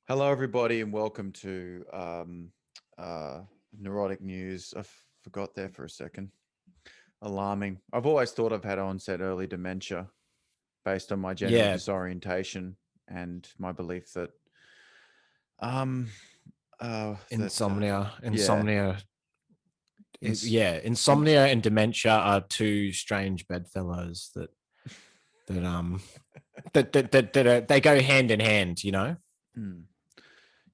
Hello, everybody, and welcome to Neurotic News. I forgot there for a second. Alarming. I've always thought I've had onset early dementia based on my general Yeah, disorientation and my belief that, um, insomnia, yeah, insomnia, ins- insomnia and dementia are two strange bedfellows that um they go hand in hand. mm,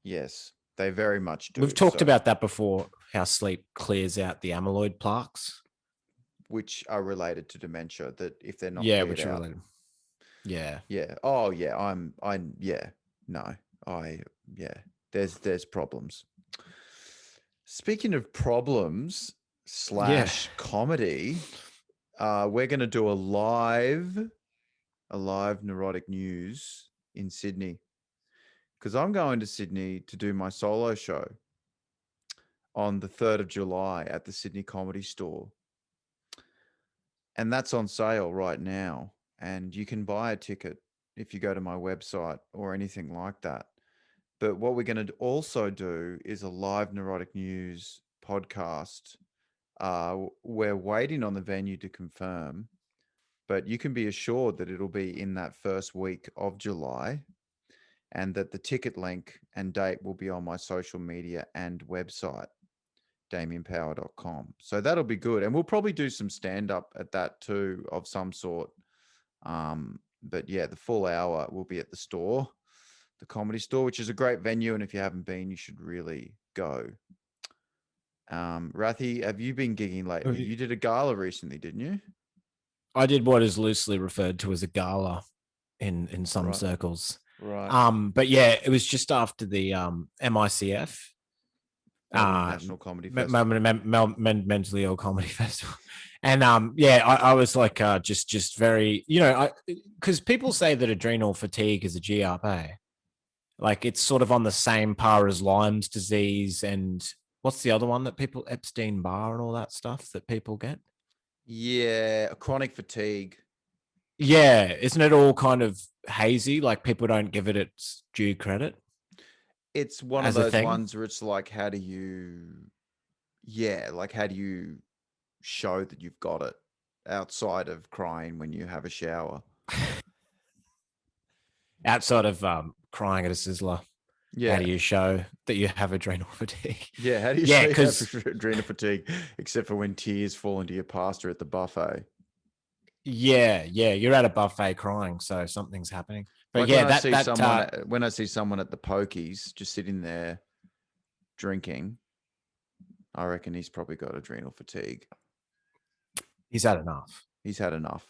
yes, they very much We've do. talked So, about that before. How sleep clears out the amyloid plaques. which are related to dementia that if they're not Yeah, cleared which are out, related. Yeah, yeah. Oh, yeah. Yeah. No, I, yeah. There's problems. Speaking of problems yeah. slash comedy, we're going to do a live neurotic news in Sydney because I'm going to Sydney to do my solo show on the 3rd of July at the Sydney Comedy Store. And that's on sale right now. And you can buy a ticket if you go to my website or anything like that. But what we're going to also do is a live neurotic news podcast. We're waiting on the venue to confirm, but you can be assured that it'll be in that first week of July and that the ticket link and date will be on my social media and website, damienpower.com. So that'll be good. And we'll probably do some stand up at that too of some sort. But yeah, the full hour will be at the store, the comedy store, which is a great venue. And if you haven't been, you should really go. Rathy, have you been gigging lately? You did a gala recently, didn't you? I did what is loosely referred to as a gala in some Right, circles. right. But yeah, it was just after the MICF, Melbourne National Comedy Festival. mentally ill comedy festival. And yeah, I was like just very, because people say that adrenal fatigue is a GRP. Like it's sort of on the same par as Lyme's disease and what's the other one that people, Epstein Barr and all that stuff that people get. Yeah, chronic fatigue. Yeah, isn't it all kind of hazy? Like people don't give it its due credit It's one of as a those thing. ones where it's like, how do you show that you've got it outside of crying when you have a shower? Outside of crying at a sizzler, how Yeah. do you show that you have adrenal fatigue? Yeah. How do you Yeah, show you have because adrenal fatigue except for when tears fall into your pasta at the buffet? yeah, you're at a buffet crying, so something's happening. But Like yeah, that when I see someone at the pokies just sitting there drinking, I reckon he's probably got adrenal fatigue. he's had enough. He's had enough.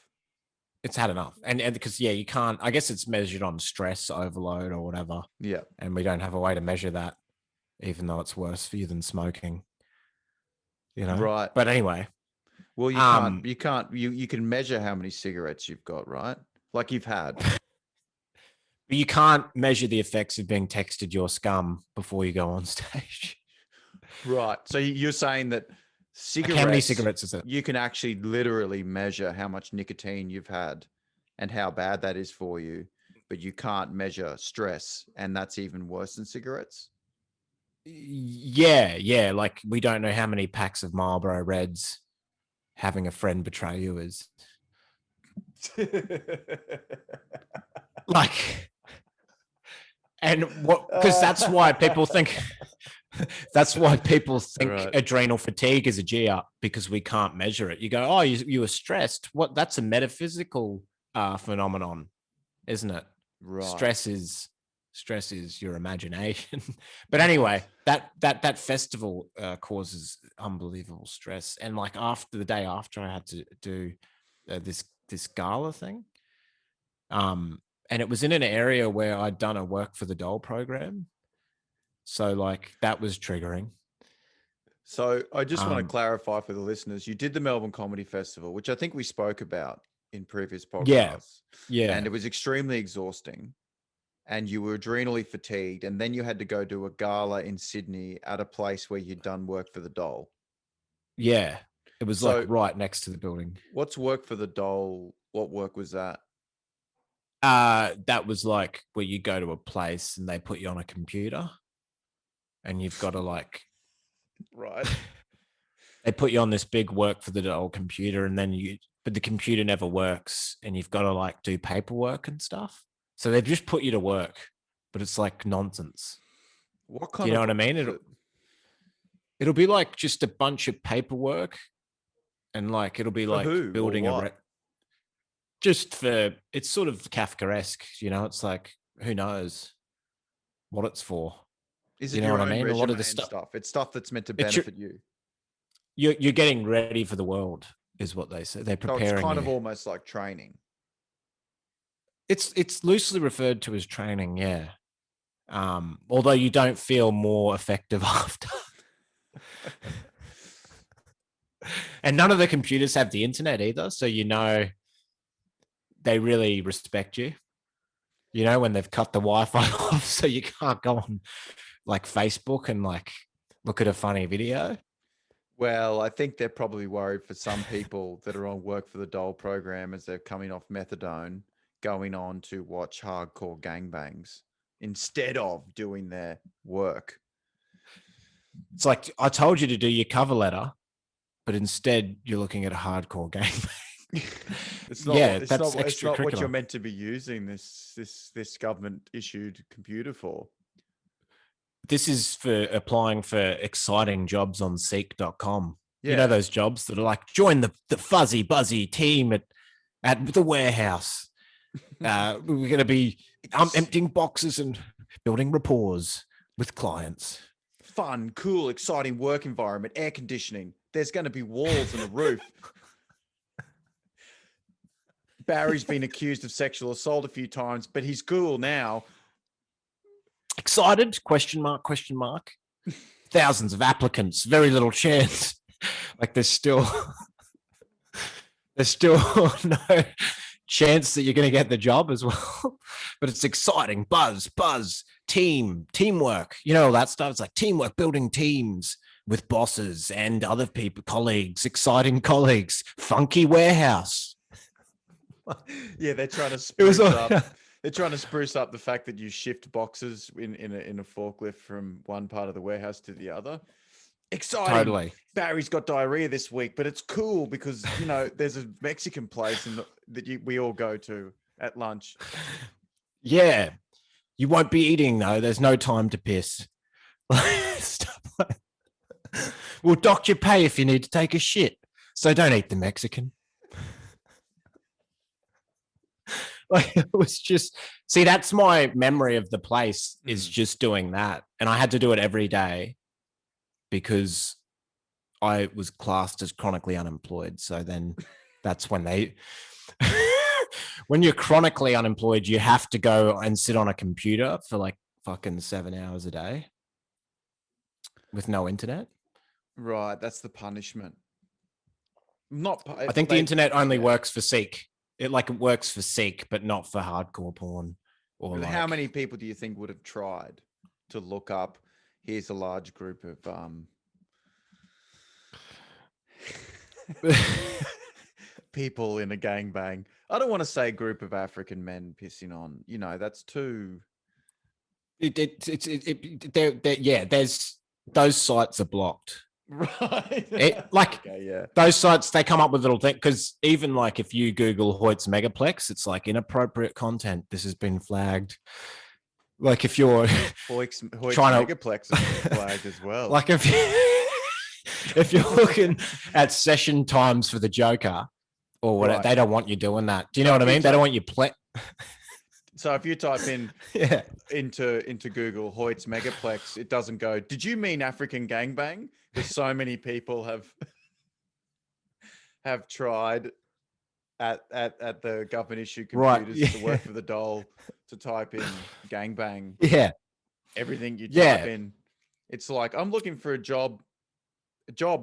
It's had enough, and because yeah, you can't. I guess it's measured on stress overload or whatever, Yeah. and we don't have a way to measure that, even though it's worse for you than smoking. Right. But anyway, Well, um, you can measure how many cigarettes you've got, right? Like you've had. but you can't measure the effects of being texted your scum before you go on stage. Right. So you're saying that Like how many cigarettes, cigarettes is it? you can actually literally measure how much nicotine you've had and how bad that is for you, but you can't measure stress, and that's even worse than cigarettes. Yeah. Like we don't know how many packs of Marlboro Reds having a friend betray you is. Like, and what? Because that's why people think. That's why people think Right. adrenal fatigue is a G up because we can't measure it. You go, oh, you were stressed. What? That's a metaphysical phenomenon, isn't it? Right. Stress is stress is your imagination. But anyway, that festival causes unbelievable stress. And like after the day after, I had to do this gala thing. And it was in an area where I'd done a work for the dole program. So like that was triggering. So I just want to Um, clarify for the listeners, you did the Melbourne Comedy Festival, which I think we spoke about in previous yeah, podcasts, and yeah, it was extremely exhausting. And you were adrenally fatigued, and then you had to go to a gala in Sydney at a place where you'd done work for the dole. yeah. It was like So, right next to the building. what's work for the dole? What work was that? That was like where you go to a place and they put you on a computer and you've got to like, Right. they put you on this big work for the old computer and then but the computer never works and you've got to like do paperwork and stuff. So they've just put you to work, but it's like nonsense. What Do kind you know of what I work mean? is it? It'll be like just a bunch of paperwork and like, it'll be For like who or building what? just for, it's sort of Kafkaesque, you know, it's like, who knows what it's for. Is You it know your what I own mean? A lot of resume this and stuff, stuff? It's stuff that's meant to it's benefit you. you're getting ready for the world is what they say. They're So it's preparing kind you. of almost like training. It's loosely referred to as training, yeah. Although you don't feel more effective after. And none of the computers have the internet either, so you know they really respect you. You know, when they've cut the Wi-Fi off, so you can't go on like Facebook and like look at a funny video. Well, I think they're probably worried for some people that are on work for the Dole program as they're coming off methadone, going on to watch hardcore gangbangs instead of doing their work. It's like I told you to do your cover letter, but instead you're looking at a hardcore game. It's not what you're extracurricular. meant to be using this government issued computer for. This is for applying for exciting jobs on seek.com. You know Yeah. those jobs that are like join the fuzzy buzzy team at the warehouse. We're going to be emptying boxes and building rapport with clients. Fun, cool, exciting work environment, air conditioning. There's going to be walls and a roof. Barry's been accused of sexual assault a few times, but he's cool now. Excited? Question mark, question mark. Thousands of applicants, very little chance. Like there's still no chance that you're going to get the job as well. But it's exciting. Buzz, teamwork, you know, all that stuff. It's like teamwork, building teams with bosses and other people, colleagues, exciting colleagues, funky warehouse. Yeah, they're trying to spruce up. They're trying to spruce up the fact that you shift boxes in a forklift from one part of the warehouse to the other. Exciting. Totally. Barry's got diarrhea this week, but it's cool because, you know, there's a Mexican place we all go to at lunch. Yeah. You won't be eating though. There's no time to piss. Stuff like we'll dock your pay if you need to take a shit. So don't eat the Mexican. Like it was just, see, that's my memory of the place is just doing that. And I had to do it every day because I was classed as chronically unemployed. So then that's when when you're chronically unemployed, you have to go and sit on a computer for like fucking 7 hours a day with no internet. Right. That's the punishment. I think the internet only works for Seek. It works for Seek, but not for hardcore porn. Or like, how many people do you think would have tried to look up? Here's a large group of people in a gangbang. I don't want to say group of African men pissing on. You know, that's too. There's those sites are blocked. Right. Okay, yeah. Those sites, they come up with little things because even like if you Google Hoyt's Megaplex, it's like inappropriate content. This has been flagged. Like if you're Hoyt's Megaplex is flagged as well. Like if you're looking at session times for the Joker or whatever, right, they don't want you doing that. Do you know what I mean? They don't want you So if you type in into Google Hoyt's Megaplex, it doesn't go, did you mean African gangbang? Because so many people have tried at the government issue computers to work for the Dole to type in gangbang. Yeah. Everything you type in. It's like, I'm looking for jobs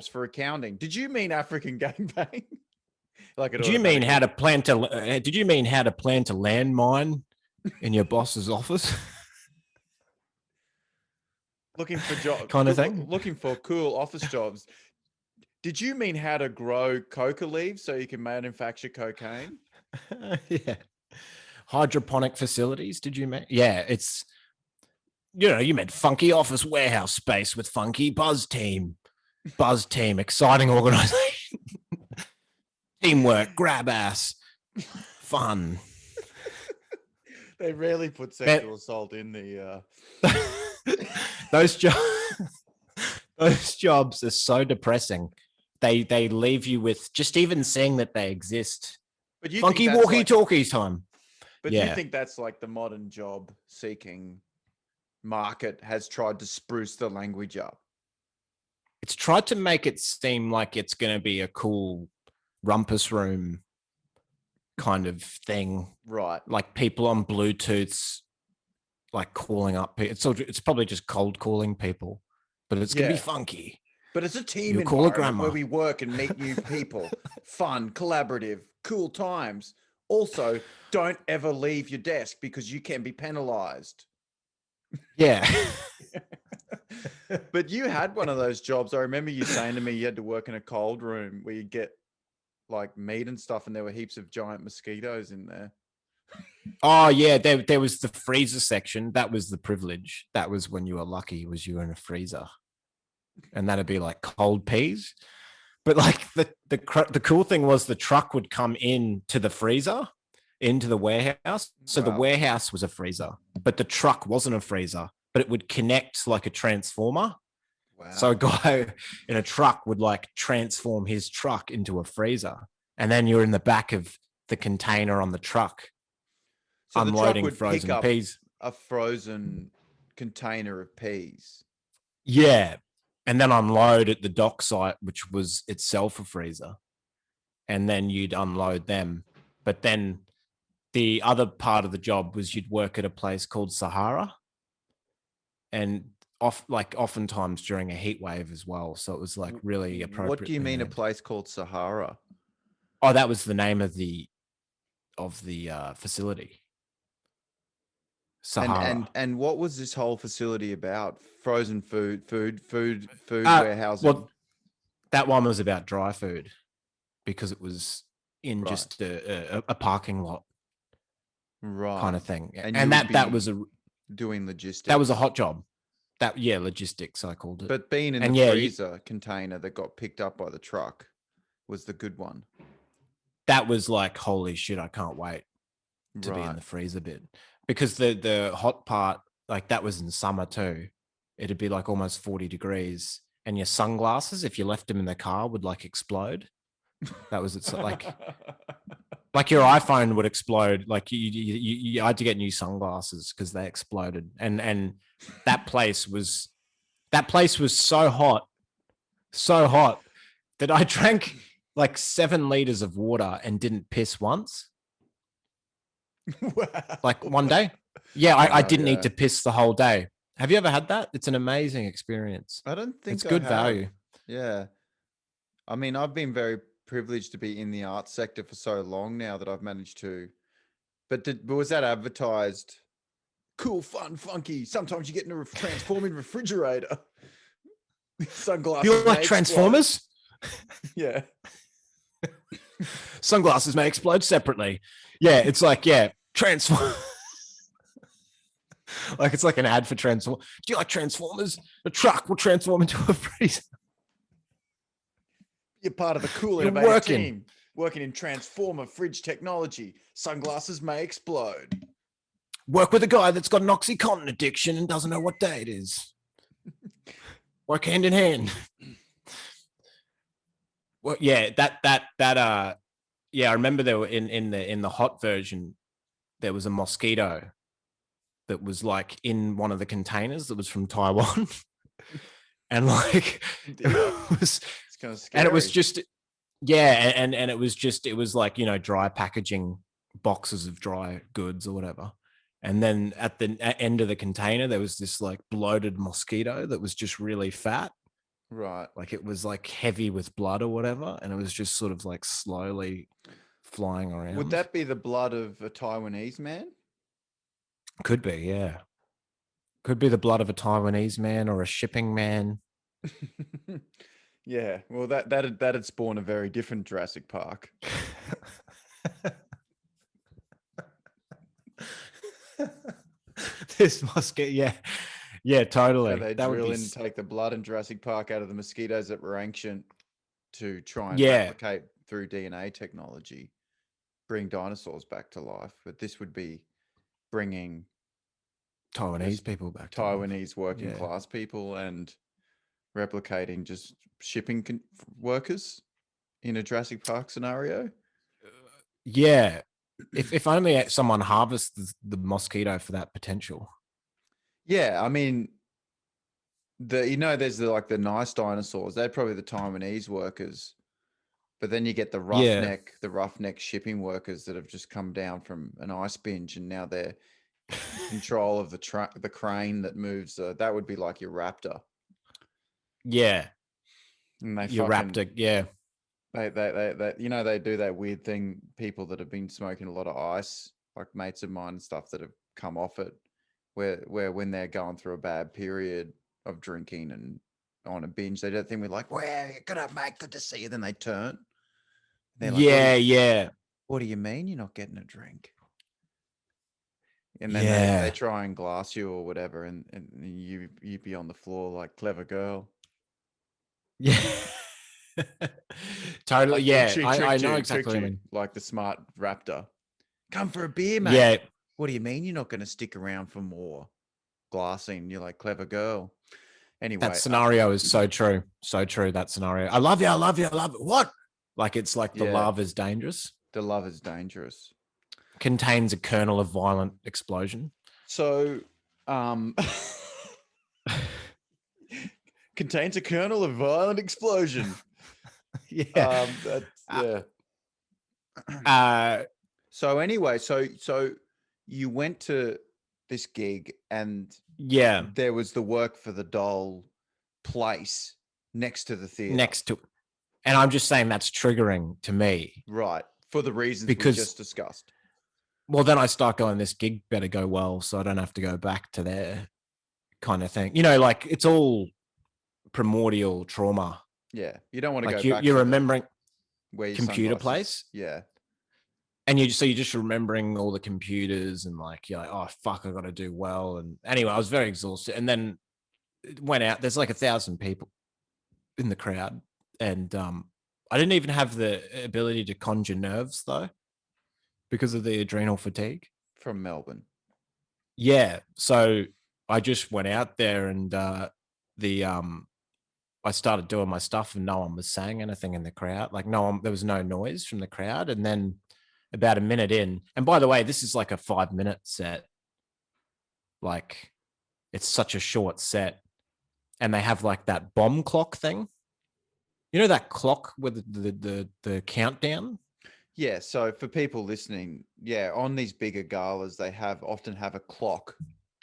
for accounting. Did you mean African gangbang? Like did you mean how to plant a landmine in your boss's office? Looking for jobs, kind of thing. Looking for cool office jobs. Did you mean how to grow coca leaves so you can manufacture cocaine? Yeah. Hydroponic facilities, did you mean? Yeah, it's, you meant funky office warehouse space with funky buzz team, exciting organization, teamwork, grab ass, fun. They rarely put sexual assault in the. Those jobs are so depressing. They leave you with just even seeing that they exist. But you funky think that's walkie talkies time. But Yeah. do you think that's like the modern job seeking market has tried to spruce the language up? It's tried to make it seem like it's going to be a cool rumpus room kind of thing, Right. like people on Bluetooths, like calling up. It's probably just cold calling people, but it's going to be funky. But it's a team You'll call a environment where grandma. we work and meet new people. Fun, collaborative, cool times. Also, don't ever leave your desk because you can be penalized. Yeah. But you had one of those jobs. I remember you saying to me you had to work in a cold room where you get like meat and stuff, and there were heaps of giant mosquitoes in there. Oh yeah, there was the freezer section. That was the privilege. That was when you were lucky, was you were in a freezer, and that'd be like cold peas. But like the cool thing was the truck would come in to the freezer, into the warehouse. So the warehouse was a freezer, but the truck wasn't a freezer, but it would connect like a transformer. Wow. So a guy in a truck would like transform his truck into a freezer, and then you're in the back of the container on the truck, so unloading the truck would frozen peas. A frozen container of peas. Yeah. And then unload at the dock site, which was itself a freezer. And then you'd unload them. But then the other part of the job was you'd work at a place called Sahara. And oftentimes during a heat wave as well. So it was like really appropriate. What do you mean a place called Sahara? Oh, that was the name of the facility. Sahara. And what was this whole facility about? Frozen food warehousing. Well, that one was about dry food because it was in just a parking lot, kind of thing. And that was doing logistics. That was a hot job. Logistics I called it. But being in the freezer container that got picked up by the truck was the good one. That was like, holy shit, I can't wait to be in the freezer bit. Because the hot part, like that was in summer too. It'd be like almost 40 degrees, and your sunglasses, if you left them in the car, would like explode. That was it's like your iPhone would explode. Like you had to get new sunglasses because they exploded. And that place was so hot that I drank like 7 liters of water and didn't piss once. Wow. Like one day. Yeah, I didn't need to piss the whole day. Have you ever had that? It's an amazing experience. I don't think it's good value. Yeah. I mean, I've been very privileged to be in the arts sector for so long now that I've managed to. But was that advertised? Cool, fun, funky. Sometimes you get in a transforming refrigerator. Sunglasses. You like Transformers? Yeah. Sunglasses may explode separately. Yeah, it's like, transform. Like it's like an ad for Transform. Do you like Transformers? The truck will transform into a freezer. You're part of the cool innovative team working in transformer fridge technology. Sunglasses may explode. Work with a guy that's got an OxyContin addiction and doesn't know what day it is. Work hand in hand. Well, yeah, I remember there were in the hot version, there was a mosquito that was like in one of the containers that was from Taiwan. And like it was kind of scary. And it was just and it was like, dry packaging boxes of dry goods or whatever. And then at the end of the container there was this like bloated mosquito that was just really fat. Right. Like it was like heavy with blood or whatever, and it was just sort of like slowly flying around. Would that be the blood of a Taiwanese man? Could be, yeah. Could be the blood of a Taiwanese man or a shipping man. Yeah, well, that'd spawn a very different Jurassic Park. this mosquito. Yeah, How totally. they That would drill be in and take the blood in Jurassic Park out of the mosquitoes that were ancient to try and yeah, replicate through DNA technology, bring dinosaurs back to life. But this would be bringing Taiwanese just people back to life. Taiwanese working Yeah. class people and replicating just shipping workers in a Jurassic Park scenario. Yeah. If only someone harvests the mosquito for that potential. Yeah, I mean, there's the nice dinosaurs. They're probably the Taiwanese workers, but then you get the Yeah. roughneck shipping workers that have just come down from an ice binge, and now they're in control of the crane that moves. That would be like your raptor, Yeah. and they Your fucking raptor. Yeah. they do that weird thing. People that have been smoking a lot of ice, like mates of mine and stuff that have come off it, where when they're going through a bad period of drinking and on a binge, they do that thing with like, "Well, you're gonna make good to see you." Then they turn. They're like, Yeah. Yeah. what do you mean you're not getting a drink?" And then they Yeah. try and glass you or whatever, and you be on the floor like clever girl. Yeah. Totally. Like they Yeah. I know tricked exactly what I you, mean. like the smart raptor. Come for a beer, mate. Yeah. What do you mean you're not going to stick around for more glassing? You're like clever girl. That Anyway, scenario is so true. So true. That scenario. I love you. I love you. I love it. What? Like it's like the yeah, love is dangerous. the love is dangerous. Contains a kernel of violent explosion. So, contains a kernel of violent explosion. Yeah. Yeah. Uh, So anyway, so you went to this gig and yeah. there was the work for the doll place next to the theater. Next to, and I'm just saying that's triggering to me. Right. For the reasons we just discussed. Well, then I start going, this gig better go well so I don't have to go back to there kind of thing. Like it's all primordial trauma. Yeah. You don't want to Like go back you're to remembering where your computer sunglasses- place. Yeah. And you're just remembering all the computers and like, you're like, oh, fuck, I got to do well. And anyway, I was very exhausted. And then it went out. There's like 1,000 people in the crowd. And I didn't even have the ability to conjure nerves though, because of the adrenal fatigue. From Melbourne. Yeah. So I just went out there and I started doing my stuff and no one was saying anything in the crowd. Like there was no noise from the crowd. And then about a minute in, and by the way, this is like a 5-minute set. Like it's such a short set. And they have like that bomb clock thing. You know that clock with the countdown? Yeah, so for people listening, yeah, on these bigger galas, they often have a clock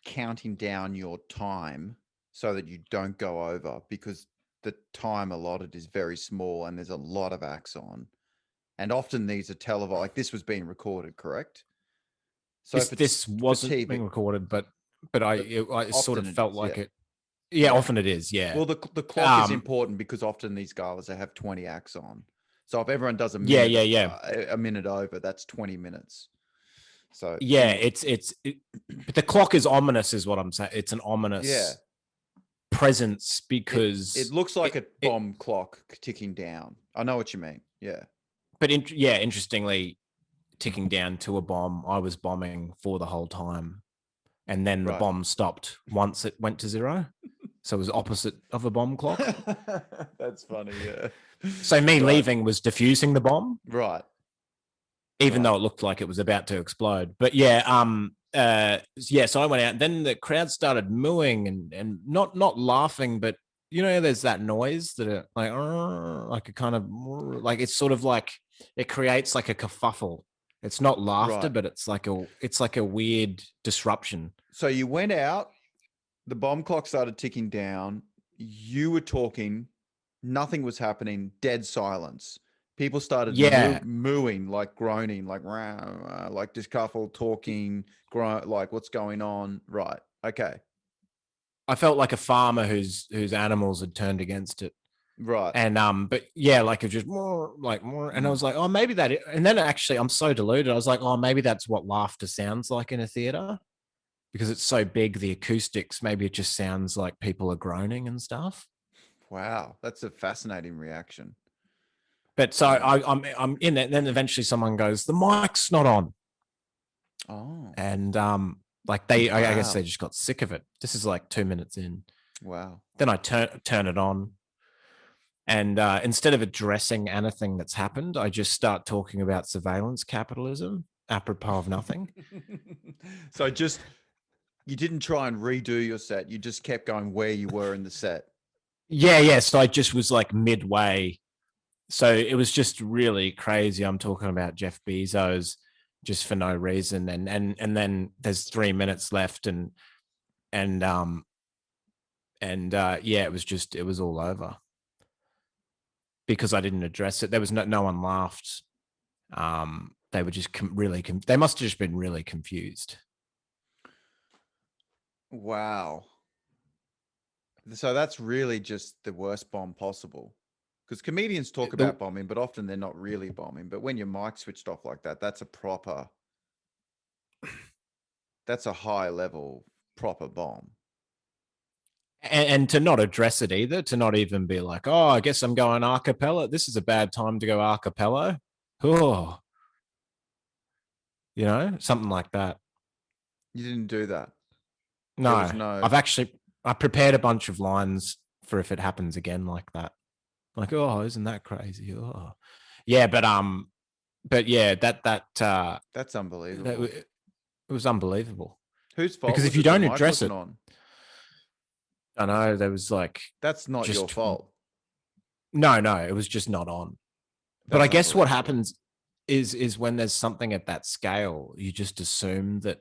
counting down your time so that you don't go over, because the time allotted is very small and there's a lot of acts on. And often these are televised, like this was being recorded, correct? So this wasn't being recorded, but I sort of felt like it. Yeah, often it is. Yeah. Well, the clock is important because often these galas, they have 20 acts on. So if everyone does a minute, a minute over, that's 20 minutes. So yeah, but the clock is ominous, is what I'm saying. It's an ominous presence because it looks like a bomb clock ticking down. I know what you mean. Yeah. But interestingly, ticking down to a bomb, I was bombing for the whole time. And then the bomb stopped once it went to 0. So it was opposite of a bomb clock. That's funny, yeah. So me leaving was diffusing the bomb. Right. Even though it looked like it was about to explode. But yeah, so I went out and then the crowd started mooing and not laughing, but there's that noise that are like a kind of, like it's sort of like it creates like a kerfuffle. It's not laughter, but it's like a weird disruption. So you went out, the bomb clock started ticking down, you were talking, nothing was happening, dead silence. People started mooing, like groaning, like discuffle, talking, like what's going on? Right. Okay. I felt like a farmer whose animals had turned against it. Right. And but yeah, like it just more, and I was like, oh, maybe and then actually I'm so deluded. I was like, oh, maybe that's what laughter sounds like in a theater. because it's so big, the acoustics, maybe it just sounds like people are groaning and stuff. Wow, that's a fascinating reaction. But so I'm in it. Then eventually someone goes, the mic's not on. Oh, And like I guess wow. they just got sick of it. This is like 2 minutes in. Wow. Then I turn it on. And instead of addressing anything that's happened, I just start talking about surveillance capitalism, apropos of nothing. So you didn't try and redo your set. You just kept going where you were in the set. Yeah. So I just was like midway. So it was just really crazy. I'm talking about Jeff Bezos just for no reason. And then there's 3 minutes left and yeah, it was all over. Because I didn't address it. There was no one laughed. They were just they must have just been really confused. Wow. So that's really just the worst bomb possible. Because comedians talk about bombing, but often they're not really bombing. But when your mic switched off like that, that's a high level proper bomb. And to not address it either, to not even be like, oh, I guess I'm going a cappella. This is a bad time to go a cappella. Oh, something like that. You didn't do that. No, There was no. I prepared a bunch of lines for if it happens again like that. Like, oh, isn't that crazy? Oh, yeah, but yeah, That's unbelievable. it was unbelievable. Whose fault? Because was if you it the don't mic address it, wasn't on? I know there was like That's not your fault. No, it was just not on. But I guess what happens is when there's something at that scale, you just assume that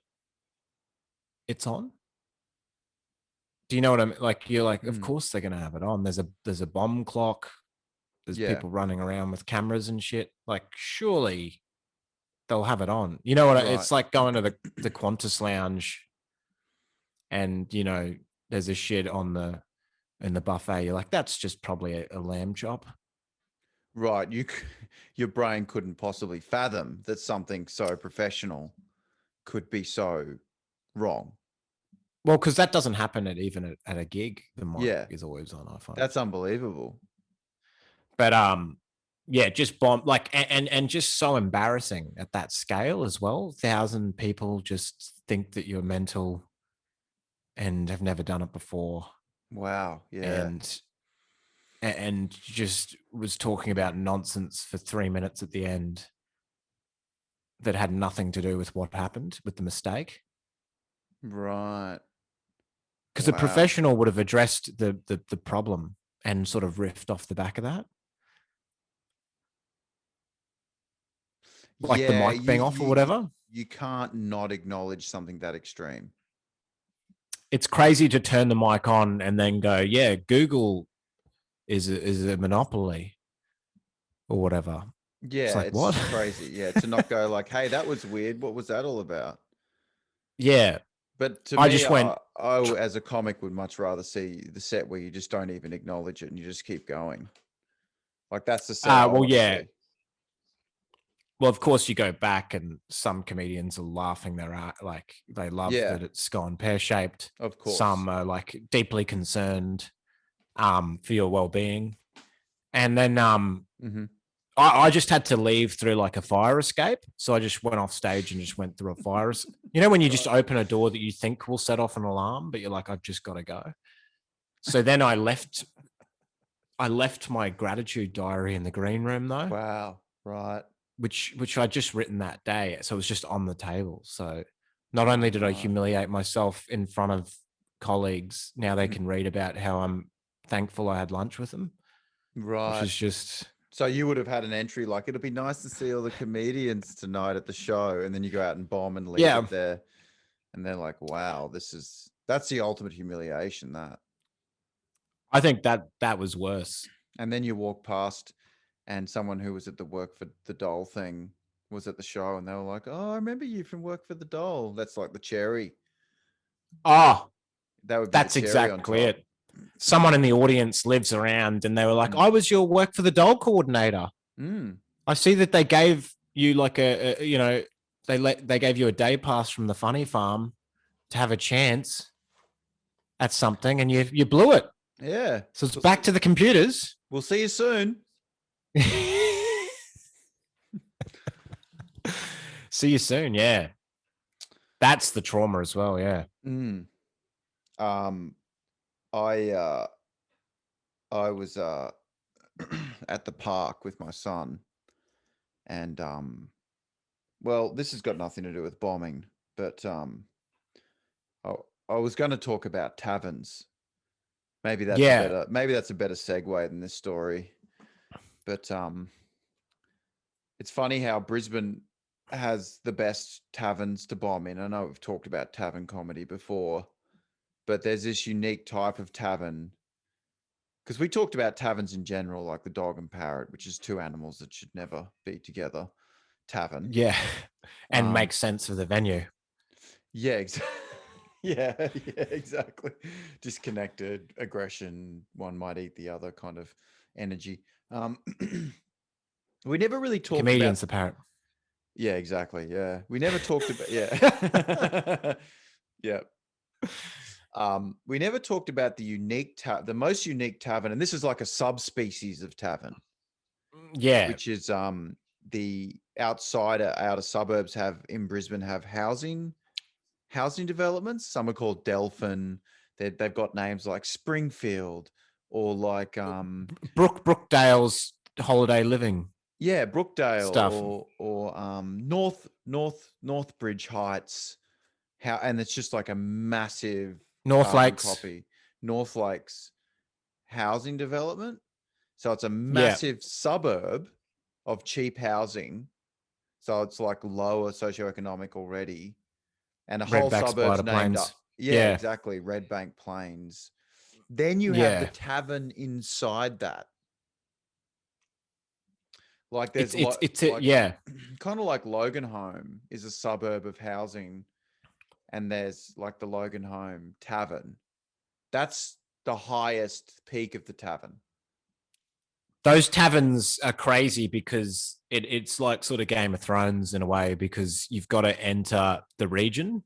it's on. Do you know what I mean? Like you're like, of course they're gonna have it on. There's a bomb clock. There's people running around with cameras and shit. Like surely they'll have it on. You know what? It's like going to the Qantas lounge, and there's a shit on in the buffet. You're like, that's just probably a lamb chop. Right. Your brain couldn't possibly fathom that something so professional could be so wrong. Well, because that doesn't happen even at a gig. The mic is always on, I find. That's unbelievable. But yeah, just bomb like and just so embarrassing at that scale as well. 1,000 people just think that you're mental and have never done it before. Wow. Yeah. And just was talking about nonsense for 3 minutes at the end that had nothing to do with what happened with the mistake. Right. Because a professional would have addressed the problem and sort of riffed off the back of that. Like the mic being off or whatever. You can't not acknowledge something that extreme. It's crazy to turn the mic on and then go, yeah, Google is a monopoly or whatever. Yeah, it's what? Crazy. Yeah, to not go like, hey, that was weird. What was that all about? Yeah. But to me, I, as a comic, would much rather see the set where you just don't even acknowledge it and you just keep going. Like that's the set. Well, yeah. Well, of course, you go back and some comedians are laughing their out, like they love that it's gone pear-shaped. Of course. Some are like deeply concerned for your well-being. And then I just had to leave through like a fire escape. So I just went off stage and just went through a fire. When you just open a door that you think will set off an alarm, but you're like, I've just got to go. So then I left my gratitude diary in the green room though. Wow. Right. Which I'd just written that day. So it was just on the table. So not only did I humiliate myself in front of colleagues, now they can read about how I'm thankful I had lunch with them. Right. Which is just... So you would have had an entry like, it'll be nice to see all the comedians tonight at the show. And then you go out and bomb and leave it there. And they're like, wow, that's the ultimate humiliation, that. I think that was worse. And then you walk past and someone who was at the Work for the Dole thing was at the show and they were like, oh, I remember you from Work for the Dole. That's like the cherry. Oh, that's exactly it. Someone in the audience lives around and they were like, I was your Work for the Dole coordinator. I see that they gave you like they gave you a day pass from the Funny Farm to have a chance at something, and you blew it. Yeah. So it's back to the computers. We'll see you soon. See you soon. Yeah. That's the trauma as well. Yeah. I was at the park with my son, and well, this has got nothing to do with bombing, but I was going to talk about taverns. Maybe that's a better segue than this story. But it's funny how Brisbane has the best taverns to bomb in. I know we've talked about tavern comedy before, but there's this unique type of tavern, because we talked about taverns in general, like the dog and parrot, which is two animals that should never be together. Tavern. Yeah. And make sense of the venue. Yeah, exactly. Yeah, exactly. Disconnected aggression, one might eat the other kind of energy. We never really talked Comedians, about the parrot. Yeah, exactly. Yeah. We never talked about yeah. Yeah. We never talked about the the most unique tavern, and this is like a subspecies of tavern. Yeah. Which is the outer suburbs in Brisbane have housing developments. Some are called Delphin. They've got names like Springfield or like Brookdale's holiday living. Yeah, Brookdale stuff. or Northbridge Heights. And it's just like a massive North Lakes copy. North Lakes housing development. So it's a massive suburb of cheap housing. So it's like lower socioeconomic already. And a whole suburb's named up. Yeah, exactly. Red Bank Plains. Then you have the tavern inside that. Like there's kind of like Loganholme is a suburb of housing, and there's like the Loganholme Tavern. That's the highest peak of the tavern. Those taverns are crazy because it's like sort of Game of Thrones in a way, because you've got to enter the region.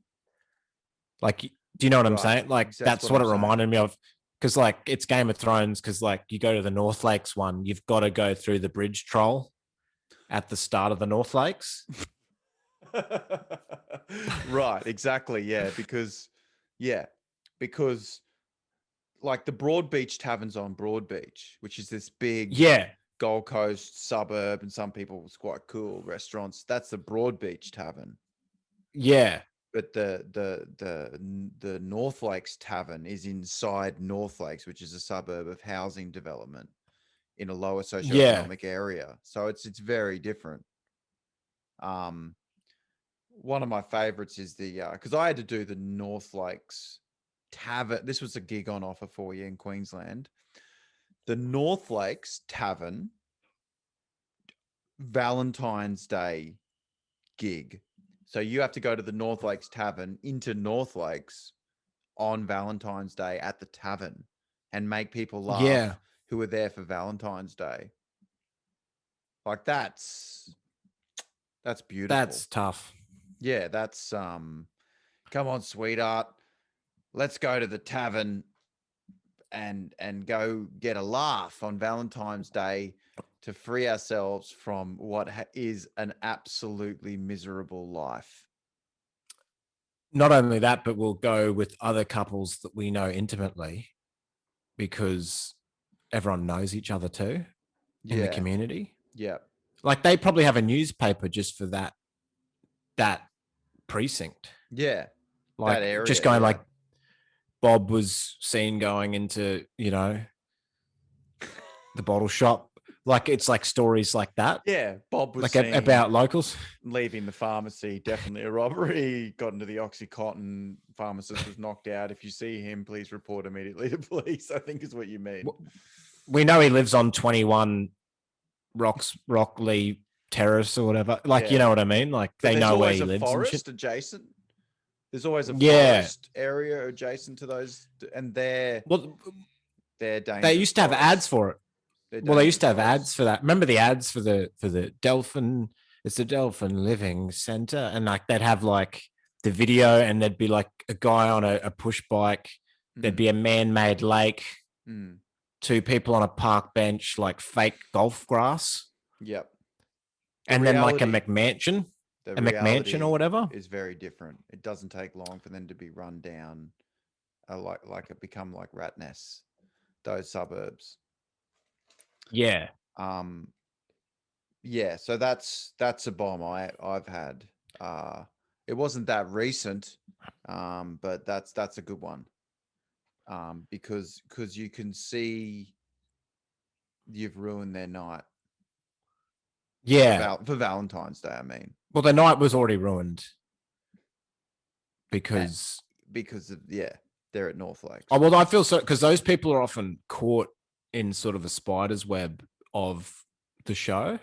Like, do you know what I'm saying? Like, that's what it reminded me of. Because like it's Game of Thrones, because like you go to the North Lakes one, you've got to go through the bridge troll at the start of the North Lakes. Right, exactly. Yeah, because like the Broadbeach Tavern's on Broadbeach, which is this big Gold Coast suburb, and some people it's quite cool restaurants. That's the Broadbeach Tavern. Yeah. But the North Lakes Tavern is inside North Lakes, which is a suburb of housing development in a lower socioeconomic area. So it's very different. One of my favorites is because I had to do the North Lakes Tavern. This was a gig on offer for you in Queensland. The North Lakes Tavern Valentine's Day gig. So you have to go to the North Lakes Tavern into North Lakes on Valentine's Day at the tavern and make people laugh who are there for Valentine's Day. Like that's beautiful. That's tough. Yeah, that's come on, sweetheart. Let's go to the tavern and go get a laugh on Valentine's Day to free ourselves from what is an absolutely miserable life. Not only that, but we'll go with other couples that we know intimately, because everyone knows each other too in the community. Yeah. Like they probably have a newspaper just for that precinct. Yeah. Like that area, just going like Bob was seen going into, the bottle shop. Like it's like stories like that. Yeah. Bob was like seen about locals leaving the pharmacy. Definitely a robbery. Got into the Oxycontin. Pharmacist was knocked out. If you see him, please report immediately to police, I think is what you mean. We know he lives on 21 Rockley Terrace or whatever. Like, you know what I mean? Like they know where he lives. There's always a forest adjacent. There's always a forest area adjacent to those, and they're dangerous. They used to have ads for it. Well, they used to have ads for that. Remember the ads for the Delphin? It's the Delphin Living Center, and like they'd have like the video, and there'd be like a guy on a push bike. There'd be a man-made lake, Mm. 2 people on a park bench, like fake golf grass, Yep. and then like a The McMansion or reality whatever. is very different. It doesn't take long for them to be run down, become like rat nests. Those suburbs. Yeah. Yeah. So that's a bomb I've had. It wasn't that recent, but that's a good one. Because you can see you've ruined their night. Yeah. For Valentine's Day, I mean. Well, the night was already ruined because they're at North Lakes. Oh, well, I feel so because those people are often caught in sort of a spider's web of the show,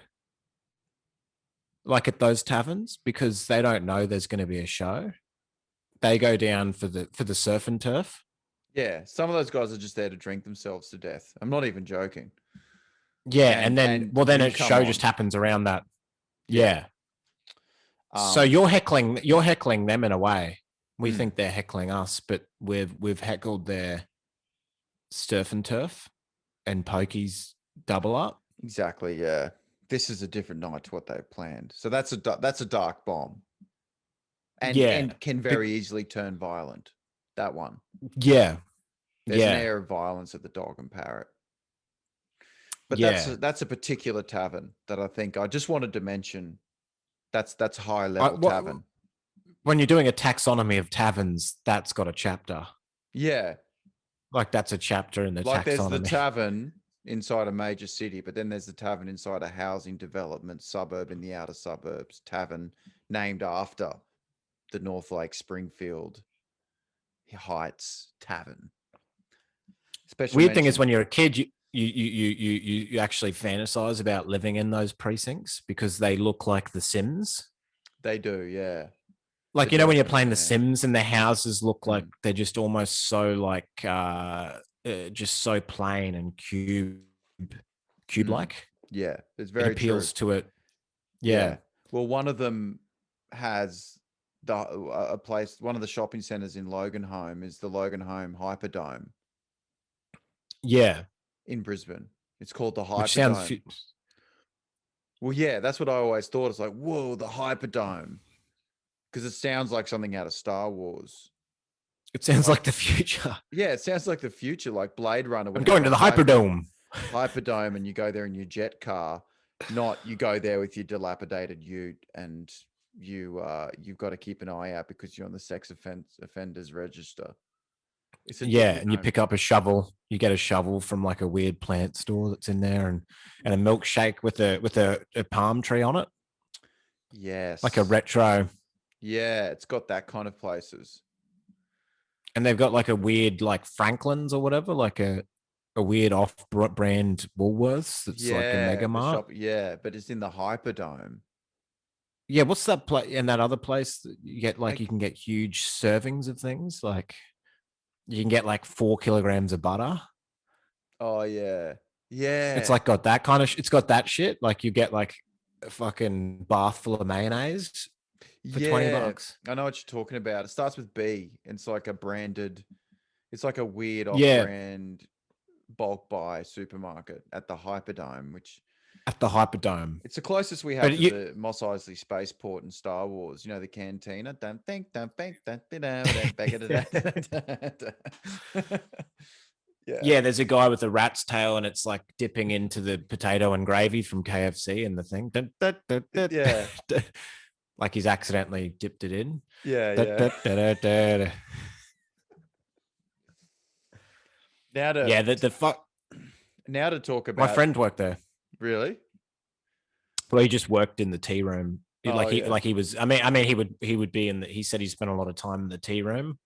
like at those taverns, because they don't know there's going to be a show. They go down for the surf and turf. Yeah, some of those guys are just there to drink themselves to death. I'm not even joking. Yeah, and then a show just happens around that. Yeah. So you're heckling them in a way. We think they're heckling us, but we've heckled their surf and turf and pokies double up. Exactly. Yeah, this is a different night to what they've planned. So that's a dark bomb, and can very easily turn violent. That one. Yeah. There's an air of violence at the Dog and Parrot. But that's a particular tavern that I think I just wanted to mention. That's high level tavern. When you're doing a taxonomy of taverns, that's got a chapter. Yeah. Like that's a chapter in the taxonomy. There's the tavern inside a major city, but then there's the tavern inside a housing development suburb in the outer suburbs. Tavern named after the North Lake Springfield Heights Tavern. Weird thing is when you're a kid, you actually fantasize about living in those precincts because they look like The Sims. They do, yeah. Like, you know, when you're playing The Sims and the houses look like they're just almost so like just so plain and cube-like. Yeah, it's very it appeals true. to it. Yeah. Well, one of them has a place. One of the shopping centers in Loganholme is the Loganholme Hyperdome. Yeah. In Brisbane, it's called the Hyperdome. Which sounds. Well, yeah, that's what I always thought. It's like, whoa, the Hyperdome, because it sounds like something out of Star Wars. It sounds like the future. Yeah, it sounds like the future, like Blade Runner. I'm going to the Hyperdome. Hyperdome, and you go there in your jet car. Not you go there with your dilapidated ute, and you've got to keep an eye out because you're on the sex offenders register. And you pick up a shovel. You get a shovel from like a weird plant store that's in there, and a milkshake with a palm tree on it. Yes, like a retro. Yeah, it's got that kind of places. And they've got like a weird like Franklin's or whatever, like a weird off-brand Woolworths that's like a Mega Mart. Yeah, but it's in the Hyperdome. Yeah, what's that place? And that other place that you get like you can get huge servings of things, like you can get like 4 kilograms of butter. Oh yeah, yeah. It's like got that kind of. It's got that shit. Like you get like a fucking bath full of mayonnaise for $20. I know what you're talking about. It starts with B. It's like a branded. It's like a weird off-brand bulk buy supermarket at the Hyperdome, At the Hyperdome. It's the closest we have to the Mos Eisley Spaceport in Star Wars. You know, the cantina. Don't think. Yeah, there's a guy with a rat's tail, and it's like dipping into the potato and gravy from KFC and the thing. Yeah. Like he's accidentally dipped it in. Yeah. Now to talk about. My friend worked there. Really? Well, he just worked in the tea room. He was. I mean, he would be in the. He said he spent a lot of time in the tea room,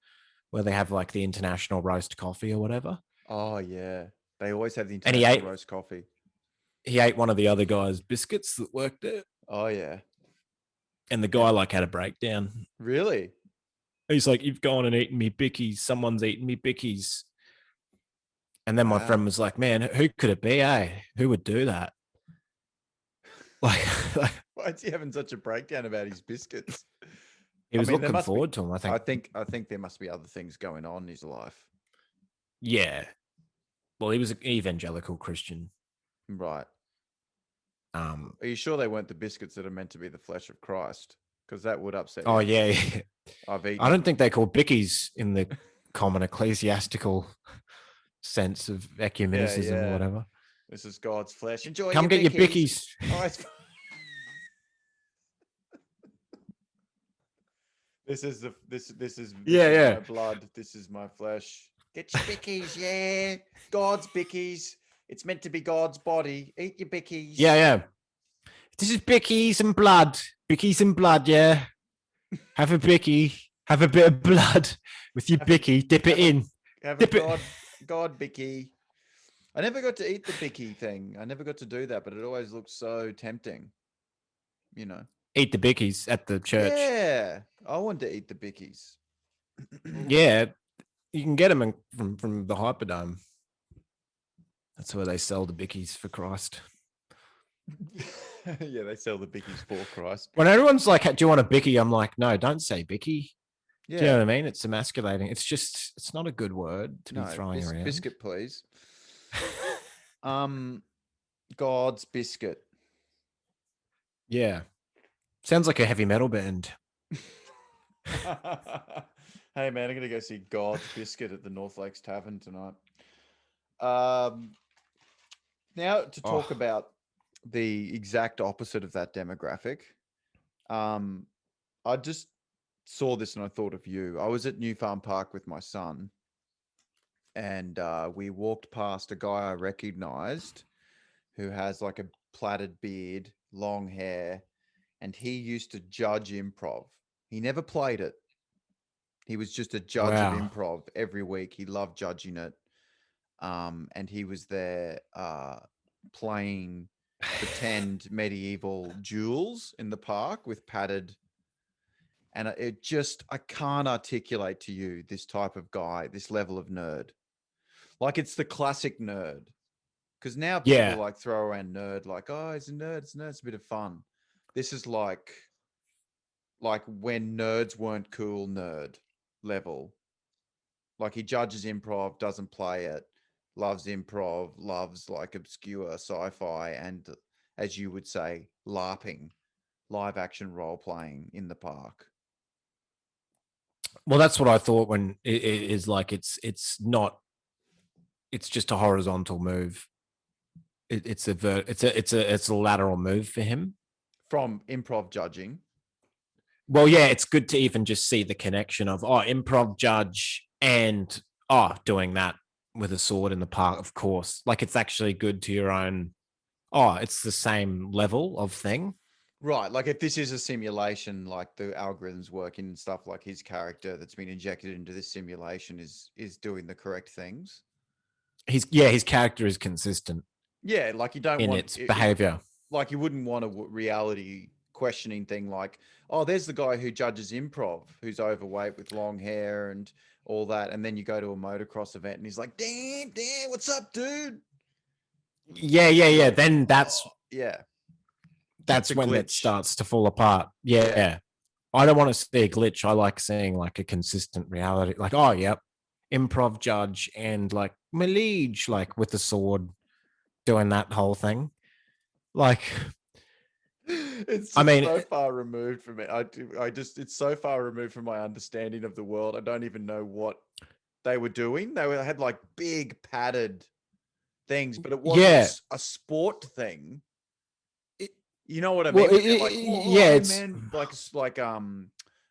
where they have like the international roast coffee or whatever. Oh yeah, they always have the international roast coffee. He ate one of the other guys' biscuits that worked there. Oh yeah. And the guy like had a breakdown. Really? He's like, "You've gone and eaten me bickies. Someone's eaten me bickies." And then my friend was like, "Man, who could it be? Who would do that?" Like, why is he having such a breakdown about his biscuits? He was there looking must be- forward to him, I think. I think there must be other things going on in his life. Yeah. Well, he was an evangelical Christian. Right. Are Are you sure they weren't the biscuits that are meant to be the flesh of Christ? Because that would upset Oh, me. yeah. I've eaten. I don't think they're called bickies in the common ecclesiastical sense of ecumenicism or whatever. This is God's flesh. Enjoy. Come get your bickies. Oh, this is my blood. This is my flesh. Get your bickies, yeah. God's bickies. It's meant to be God's body. Eat your bickies. Yeah. This is bickies and blood. Bickies and blood, yeah. Have a bicky. Have a bit of blood with your bicky. Dip it in. Have a God bicky. I never got to eat the bicky thing. I never got to do that, but it always looked so tempting. You know. Eat the bickies at the church. Yeah. I wanted to eat the bickies. Yeah. You can get them from the Hyperdome. That's where they sell the bickies for Christ. Yeah, they sell the bickies for Christ. When everyone's like, do you want a bicky? I'm like, no, don't say bicky. Yeah. Do you know what I mean? It's emasculating. It's not a good word to be throwing around. Biscuit, please. God's biscuit. Yeah. Sounds like a heavy metal band. Hey man, I'm gonna go see God's Biscuit at the North Lakes Tavern tonight. Now to talk about the exact opposite of that demographic. I just saw this and I thought of you. I was at New Farm Park with my son, and we walked past a guy I recognized who has like a plaited beard, long hair, and he used to judge improv. He never played it. He was just a judge of improv every week. He loved judging it. And he was there playing pretend medieval duels in the park with padded. And I can't articulate to you this type of guy, this level of nerd. Like it's the classic nerd. Because now people like throw around nerd, like, oh, it's a nerd, it's a bit of fun. This is like when nerds weren't cool nerd level. Like he judges improv, doesn't play it, loves improv, loves like obscure sci-fi and, as you would say, LARPing, live action role playing in the park. Well, that's what I thought when it is like it's just a horizontal move. It's a lateral move for him from improv judging. Well, yeah, it's good to even just see the connection of improv judge and doing that with a sword in the park. Of course, like it's actually good to your own. It's the same level of thing, right? Like if this is a simulation, like the algorithms working and stuff, like his character that's been injected into this simulation is doing the correct things. His character is consistent. Yeah, like you don't want its behavior. Like you wouldn't want a reality questioning thing like, oh, there's the guy who judges improv, who's overweight with long hair and all that, and then you go to a motocross event and he's like, damn, what's up, dude? Yeah. Then that's when it starts to fall apart. Yeah. I don't want to see a glitch. I like seeing like a consistent reality. Like, improv judge and like my liege, like with the sword, doing that whole thing. Like, it's so far removed from it. It's so far removed from my understanding of the world. I don't even know what they were doing. They had like big padded things, but it wasn't a sport thing. You know what I mean? Man, like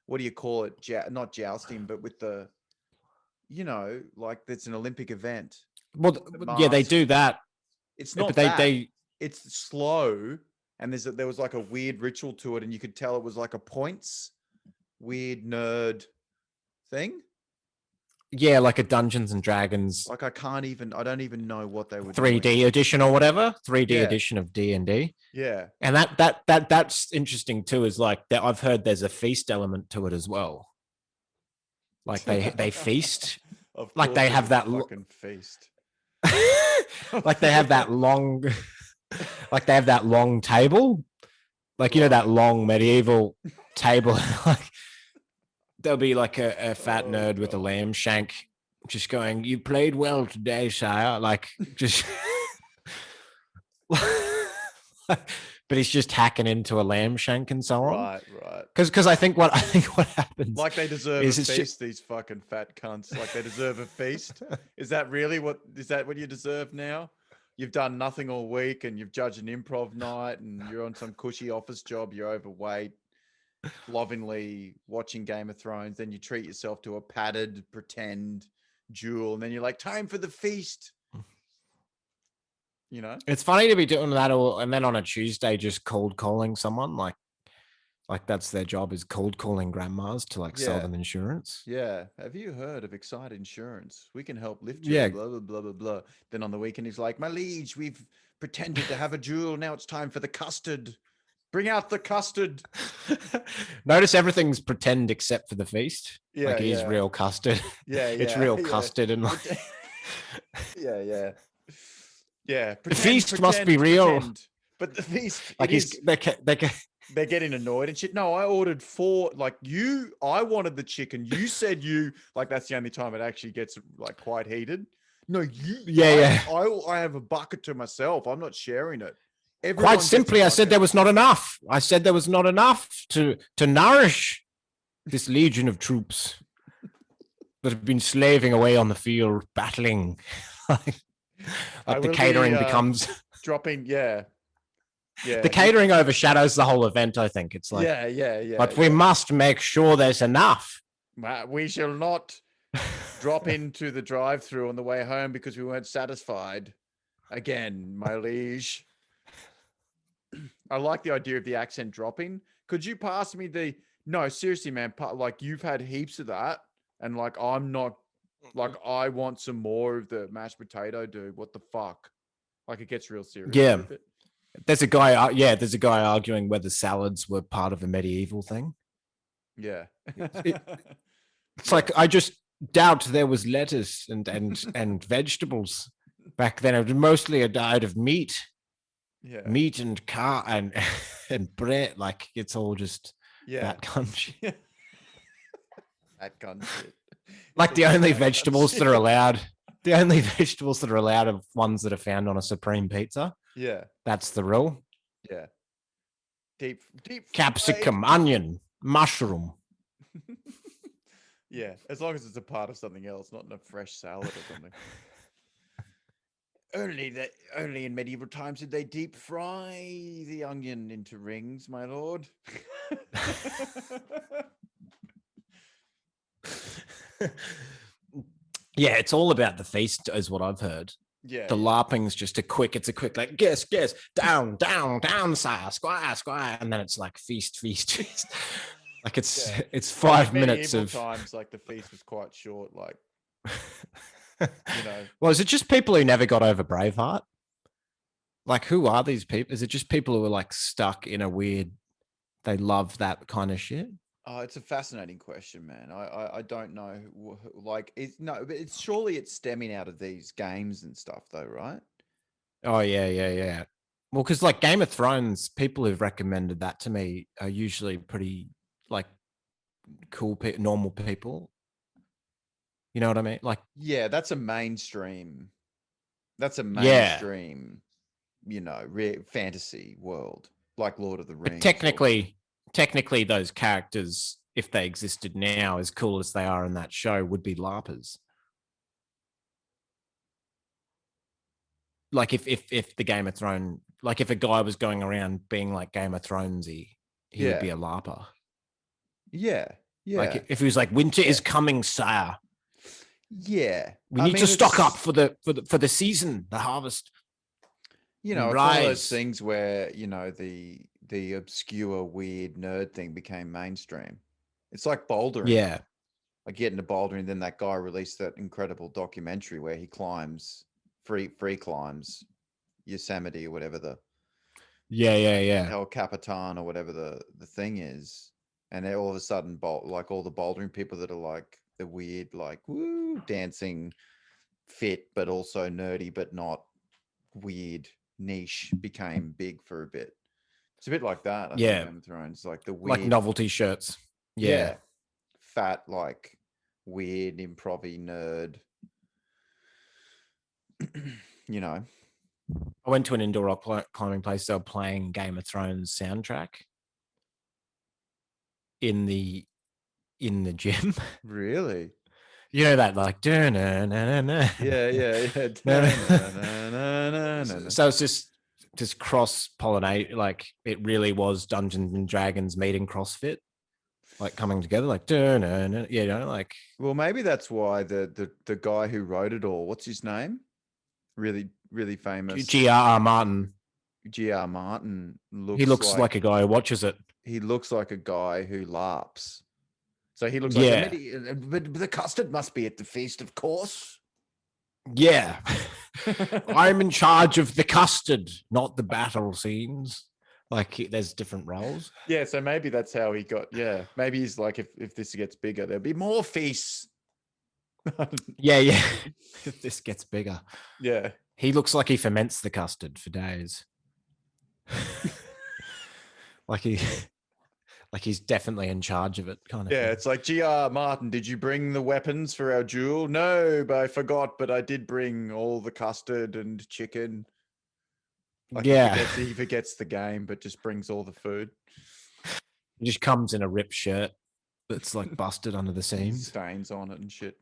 what do you call it? Not jousting, but with the, like it's an Olympic event. Well, they do that. It's not that. It's slow, and there was like a weird ritual to it, and you could tell it was like a points weird nerd thing. Yeah, like a Dungeons and Dragons. Like I don't even know what they were 3D doing. edition or whatever. 3D edition of D&D. Yeah. And that's interesting too, is like that I've heard there's a feast element to it as well. Like they feast. Like they have that fucking feast. Like they have that long like they have that long table. Like that long medieval table. Like there'll be like a fat Oh, nerd with a God. lamb shank just going, "You played well today, sire." Like just but he's just hacking into a lamb shank and so on. Right. Because I think what happens Like they deserve a is it's feast, these fucking fat cunts. Like they deserve a feast. Is that what you deserve now? You've done nothing all week and you've judged an improv night and you're on some cushy office job, you're overweight, lovingly watching Game of Thrones, then you treat yourself to a padded pretend duel, and then you're like, time for the feast. You know? it's funny to be doing that all, and then on a Tuesday just cold calling someone like that's their job, is cold calling grandmas to like sell Yeah. them insurance. Yeah. Have you heard of Excite Insurance? We can help lift your Yeah. blah, blah, blah, blah, blah. Then on the weekend, he's like, my liege, we've pretended to have a duel. Now it's time for the custard. Bring out the custard. Notice everything's pretend except for the feast. Yeah. Like it is Yeah. real custard. Yeah. It's Yeah. real Yeah. custard and like Yeah. Yeah. Yeah. the feast must be real. Pretend. But the feast, Like they're getting annoyed and shit. No, I ordered 4. Like I wanted the chicken. You said like that's the only time it actually gets like quite heated. No, Yeah. I have a bucket to myself. I'm not sharing it. Everyone Quite gets a simply, I said bucket. there was not enough. I said there was not enough to nourish this legion of troops that have been slaving away on the field, battling. Like the catering becomes dropping. Yeah. Yeah. the catering overshadows the whole event. I think it's like, Yeah. but we must make sure there's enough. We shall not drop into the drive-through on the way home because we weren't satisfied. Again, my liege. I like the idea of the accent dropping. Could you pass me no, seriously, man, like you've had heaps of that and like I'm not, like I want some more of the mashed potato, dude. What the fuck? Like it gets real serious. Yeah. With it. There's a guy arguing whether salads were part of a medieval thing. Yeah. It's like, I just doubt there was lettuce and vegetables back then. It was mostly a diet of meat. Yeah. Meat and and bread. Like it's all just that country. That gun shit. Like the only vegetables that are allowed. The only vegetables that are allowed are ones that are found on a supreme pizza. Yeah. That's the rule. Yeah. Deep capsicum, onion, mushroom. Yeah, as long as it's a part of something else, not in a fresh salad or something. Only in medieval times did they deep fry the onion into rings, my lord. Yeah, it's all about the feast, is what I've heard. Yeah. The LARPing's just a quick like guess, down, sire, squire, and then it's like feast. Like it's 5 minutes of times. Like the feast was quite short. Like, Well, is it just people who never got over Braveheart? Like, who are these people? Is it just people who are like stuck in a weird? They love that kind of shit. Oh, it's a fascinating question, man. I don't know. Like, it's surely it's stemming out of these games and stuff, though, right? Oh yeah. Well, because like Game of Thrones, people who've recommended that to me are usually pretty like cool, normal people. You know what I mean? Like, yeah, that's a mainstream. That's a mainstream, fantasy world, like Lord of the Rings. Technically, those characters, if they existed now, as cool as they are in that show, would be LARPers. Like if the Game of Thrones, like if a guy was going around being like Game of Thronesy, he would be a LARPer. Yeah. Like if he was like, "Winter is coming, sire." Yeah, we need to stock up for the season, the harvest. It's one of those things where the obscure, weird nerd thing became mainstream. It's like bouldering. Yeah, I get into bouldering, then that guy released that incredible documentary where he climbs free climbs Yosemite or whatever the El Capitan or whatever the thing is, and then all of a sudden like all the bouldering people that are like the weird, like woo dancing, fit but also nerdy but not weird niche became big for a bit. It's a bit like that. I think Game of Thrones, like the weird, like novelty shirts. Yeah. fat, like weird improv-y nerd. You know. I went to an indoor rock climbing place. They were playing Game of Thrones soundtrack in the gym. Really? You know that like Yeah, yeah. So it's just cross pollinate, like it really was Dungeons and Dragons meeting CrossFit, like coming together, like you know, like. Well, maybe that's why the guy who wrote it all, what's his name? Really, really famous. G.R.R. Martin. G.R. Martin He looks like a guy who watches it. He looks like a guy who LARPs. So he looks like but the custard must be at the feast, of course. Yeah. I'm in charge of the custard, not the battle scenes. Like there's different roles. Yeah, so maybe that's how he got. Yeah, maybe he's like, if this gets bigger, there'll be more feasts. Yeah. If this gets bigger. Yeah. He looks like he ferments the custard for days. like he's definitely in charge of it, kind of. Yeah, thing. it's like, G.R. Martin, did you bring the weapons for our duel? No, but I forgot, but I did bring all the custard and chicken. Like he forgets the game, but just brings all the food. He just comes in a ripped shirt that's like busted under the seams. Stains on it and shit.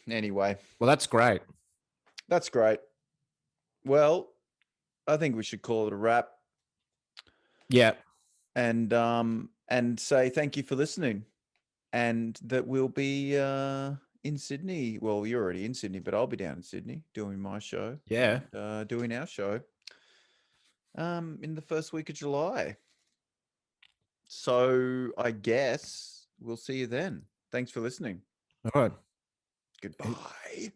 Anyway. Well, that's great. That's great. Well, I think we should call it a wrap. Yeah. And say thank you for listening. And that we'll be in Sydney. Well, you're already in Sydney, but I'll be down in Sydney doing my show. Yeah. Doing our show. In the first week of July. So I guess we'll see you then. Thanks for listening. All right. Goodbye.